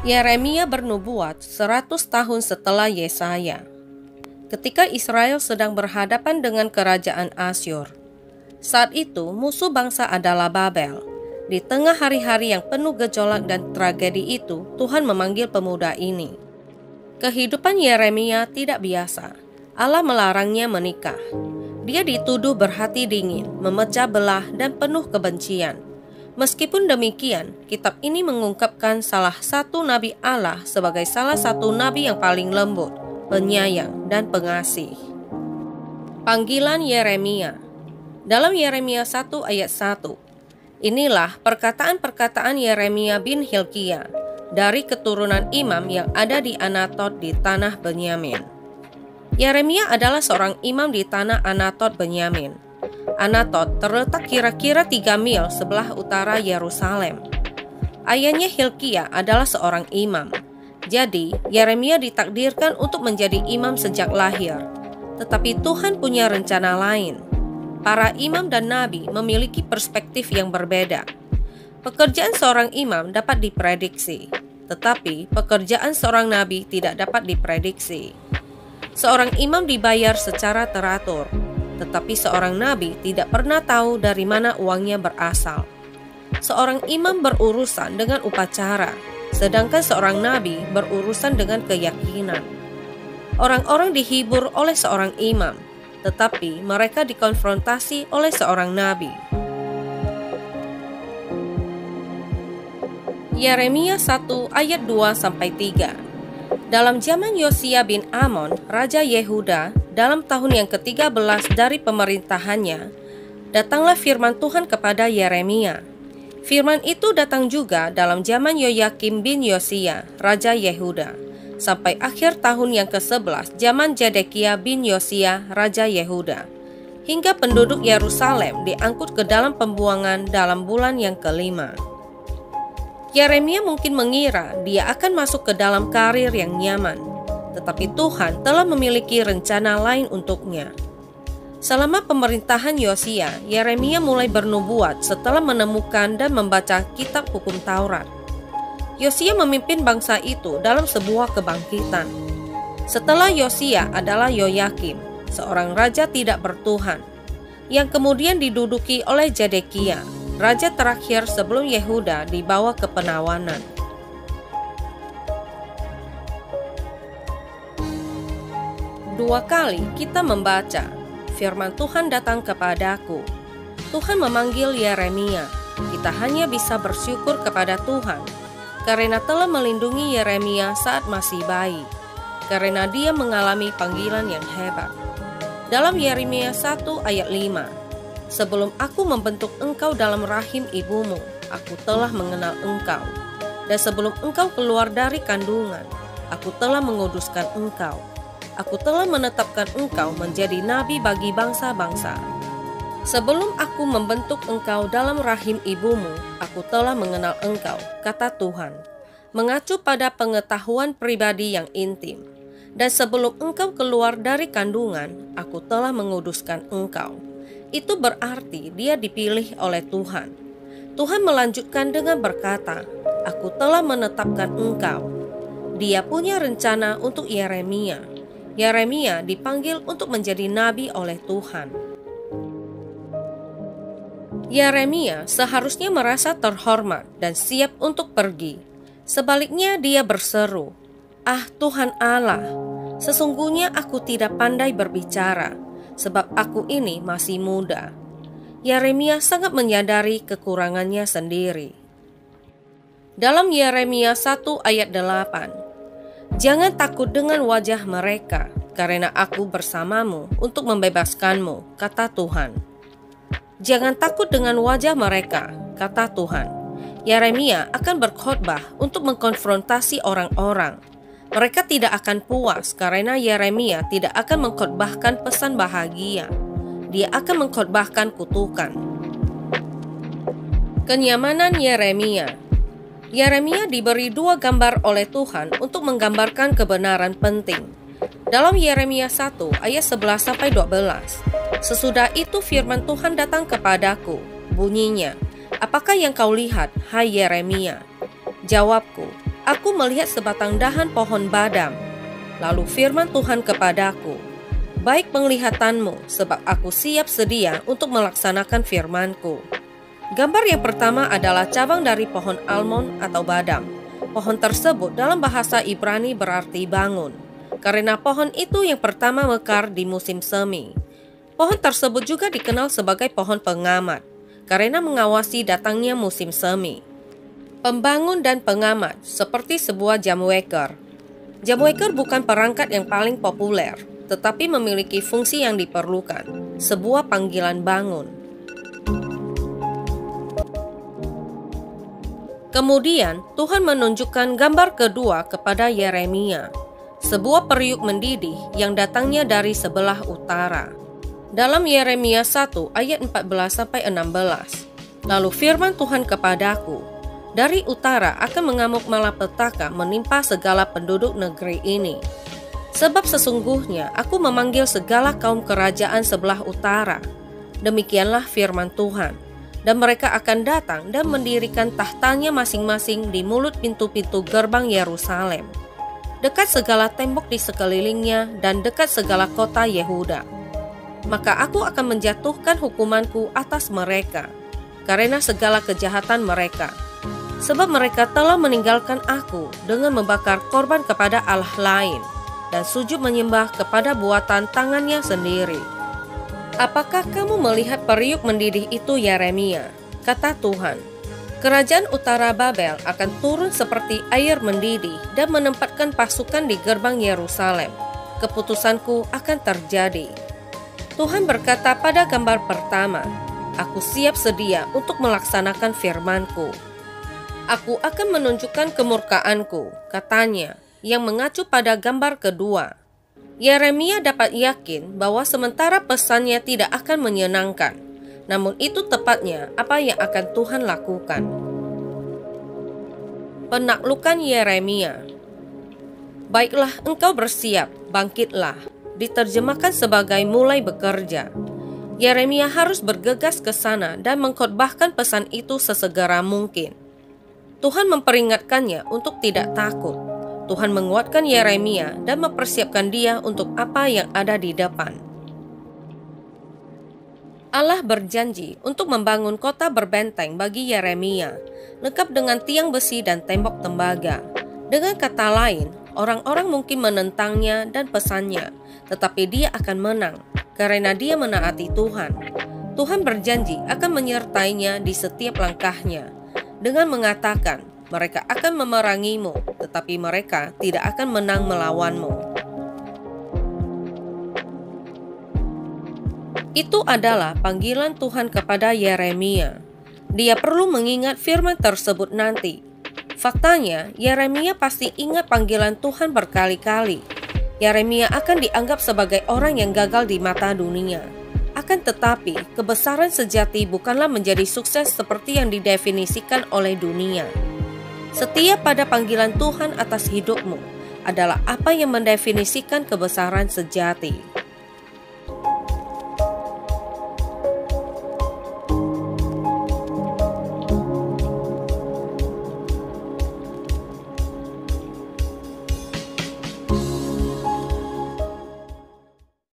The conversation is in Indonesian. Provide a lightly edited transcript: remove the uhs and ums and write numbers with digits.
Yeremia bernubuat 100 tahun setelah Yesaya. Ketika Israel sedang berhadapan dengan kerajaan Asyur. Saat itu musuh bangsa adalah Babel. Di tengah hari-hari yang penuh gejolak dan tragedi itu, Tuhan memanggil pemuda ini. Kehidupan Yeremia tidak biasa. Allah melarangnya menikah. Dia dituduh berhati dingin, memecah belah, dan penuh kebencian. Meskipun demikian, kitab ini mengungkapkan salah satu nabi Allah sebagai salah satu nabi yang paling lembut, penyayang, dan pengasih. Panggilan Yeremia. Dalam Yeremia 1 ayat 1, inilah perkataan-perkataan Yeremia bin Hilkia dari keturunan imam yang ada di Anatot di tanah Benyamin. Yeremia adalah seorang imam di tanah Anatot Benyamin. Anatot terletak kira-kira 3 mil sebelah utara Yerusalem. Ayahnya Hilkia adalah seorang imam. Jadi, Yeremia ditakdirkan untuk menjadi imam sejak lahir. Tetapi Tuhan punya rencana lain. Para imam dan nabi memiliki perspektif yang berbeda. Pekerjaan seorang imam dapat diprediksi, tetapi pekerjaan seorang nabi tidak dapat diprediksi. Seorang imam dibayar secara teratur, tetapi seorang nabi tidak pernah tahu dari mana uangnya berasal. Seorang imam berurusan dengan upacara, sedangkan seorang nabi berurusan dengan keyakinan. Orang-orang dihibur oleh seorang imam, tetapi mereka dikonfrontasi oleh seorang nabi. Yeremia 1 ayat 2-3. Dalam zaman Yosia bin Amon, Raja Yehuda, dalam tahun yang ke-13 dari pemerintahannya, datanglah firman Tuhan kepada Yeremia. Firman itu datang juga dalam zaman Yoyakim bin Yosia, Raja Yehuda, sampai akhir tahun yang ke-11 zaman Zedekia bin Yosia, Raja Yehuda, hingga penduduk Yerusalem diangkut ke dalam pembuangan dalam bulan yang ke-5. Yeremia mungkin mengira dia akan masuk ke dalam karir yang nyaman, tetapi Tuhan telah memiliki rencana lain untuknya. Selama pemerintahan Yosia, Yeremia mulai bernubuat setelah menemukan dan membaca kitab hukum Taurat. Yosia memimpin bangsa itu dalam sebuah kebangkitan. Setelah Yosia adalah Yoyakim, seorang raja tidak bertuhan, yang kemudian diduduki oleh Zedekia, raja terakhir sebelum Yehuda dibawa ke penawanan. Dua kali kita membaca, firman Tuhan datang kepadaku. Tuhan memanggil Yeremia. Kita hanya bisa bersyukur kepada Tuhan, karena telah melindungi Yeremia saat masih bayi, karena dia mengalami panggilan yang hebat. Dalam Yeremia 1 ayat 5, sebelum aku membentuk engkau dalam rahim ibumu, aku telah mengenal engkau. Dan sebelum engkau keluar dari kandungan, aku telah menguduskan engkau. Aku telah menetapkan engkau menjadi nabi bagi bangsa-bangsa. Sebelum aku membentuk engkau dalam rahim ibumu, aku telah mengenal engkau, kata Tuhan, mengacu pada pengetahuan pribadi yang intim. Dan sebelum engkau keluar dari kandungan, aku telah menguduskan engkau. Itu berarti dia dipilih oleh Tuhan. Tuhan melanjutkan dengan berkata, aku telah menetapkan engkau. Dia punya rencana untuk Yeremia. Yeremia dipanggil untuk menjadi nabi oleh Tuhan. Yeremia seharusnya merasa terhormat dan siap untuk pergi. Sebaliknya dia berseru, "Ah Tuhan Allah, sesungguhnya aku tidak pandai berbicara, sebab aku ini masih muda." Yeremia sangat menyadari kekurangannya sendiri. Dalam Yeremia 1 ayat 8, jangan takut dengan wajah mereka, karena aku bersamamu untuk membebaskanmu, kata Tuhan. Jangan takut dengan wajah mereka, kata Tuhan. Yeremia akan berkhotbah untuk mengkonfrontasi orang-orang. Mereka tidak akan puas karena Yeremia tidak akan mengkhotbahkan pesan bahagia. Dia akan mengkhotbahkan kutukan. Kenyamanan Yeremia. Yeremia diberi 2 gambar oleh Tuhan untuk menggambarkan kebenaran penting. Dalam Yeremia 1 ayat 11-12, sesudah itu firman Tuhan datang kepadaku, bunyinya, apakah yang kau lihat, hai Yeremia? Jawabku, aku melihat sebatang dahan pohon badam. Lalu firman Tuhan kepadaku, baik penglihatanmu, sebab aku siap sedia untuk melaksanakan firman-Ku. Gambar yang pertama adalah cabang dari pohon almond atau badam. Pohon tersebut dalam bahasa Ibrani berarti bangun, karena pohon itu yang pertama mekar di musim semi. Pohon tersebut juga dikenal sebagai pohon pengamat, karena mengawasi datangnya musim semi. Pembangun dan pengamat seperti sebuah jam waker. Jam waker bukan perangkat yang paling populer, tetapi memiliki fungsi yang diperlukan, sebuah panggilan bangun. Kemudian Tuhan menunjukkan gambar kedua kepada Yeremia, sebuah periuk mendidih yang datangnya dari sebelah utara. Dalam Yeremia 1 ayat 14-16, lalu firman Tuhan kepadaku, dari utara akan mengamuk malapetaka menimpa segala penduduk negeri ini. Sebab sesungguhnya aku memanggil segala kaum kerajaan sebelah utara. Demikianlah firman Tuhan. Dan mereka akan datang dan mendirikan tahtanya masing-masing di mulut pintu-pintu gerbang Yerusalem, dekat segala tembok di sekelilingnya dan dekat segala kota Yehuda. Maka aku akan menjatuhkan hukumanku atas mereka, karena segala kejahatan mereka. Sebab mereka telah meninggalkan aku dengan membakar korban kepada Allah lain dan sujud menyembah kepada buatan tangannya sendiri. Apakah kamu melihat periuk mendidih itu, Yeremia? Kata Tuhan, kerajaan utara Babel akan turun seperti air mendidih dan menempatkan pasukan di gerbang Yerusalem. Keputusanku akan terjadi. Tuhan berkata pada gambar pertama, aku siap sedia untuk melaksanakan firman-Ku. Aku akan menunjukkan kemurkaanku, katanya, yang mengacu pada gambar kedua. Yeremia dapat yakin bahwa sementara pesannya tidak akan menyenangkan, namun itu tepatnya apa yang akan Tuhan lakukan. Penaklukan Yeremia. Baiklah, engkau bersiap, bangkitlah, diterjemahkan sebagai mulai bekerja. Yeremia harus bergegas ke sana dan mengkhotbahkan pesan itu sesegera mungkin. Tuhan memperingatkannya untuk tidak takut. Tuhan menguatkan Yeremia dan mempersiapkan dia untuk apa yang ada di depan. Allah berjanji untuk membangun kota berbenteng bagi Yeremia, lengkap dengan tiang besi dan tembok tembaga. Dengan kata lain, orang-orang mungkin menentangnya dan pesannya, tetapi dia akan menang karena dia menaati Tuhan. Tuhan berjanji akan menyertainya di setiap langkahnya dengan mengatakan, mereka akan memerangimu, tetapi mereka tidak akan menang melawanmu. Itu adalah panggilan Tuhan kepada Yeremia. Dia perlu mengingat firman tersebut nanti. Faktanya, Yeremia pasti ingat panggilan Tuhan berkali-kali. Yeremia akan dianggap sebagai orang yang gagal di mata dunia. Akan tetapi, kebesaran sejati bukanlah menjadi sukses seperti yang didefinisikan oleh dunia. Setia pada panggilan Tuhan atas hidupmu adalah apa yang mendefinisikan kebesaran sejati.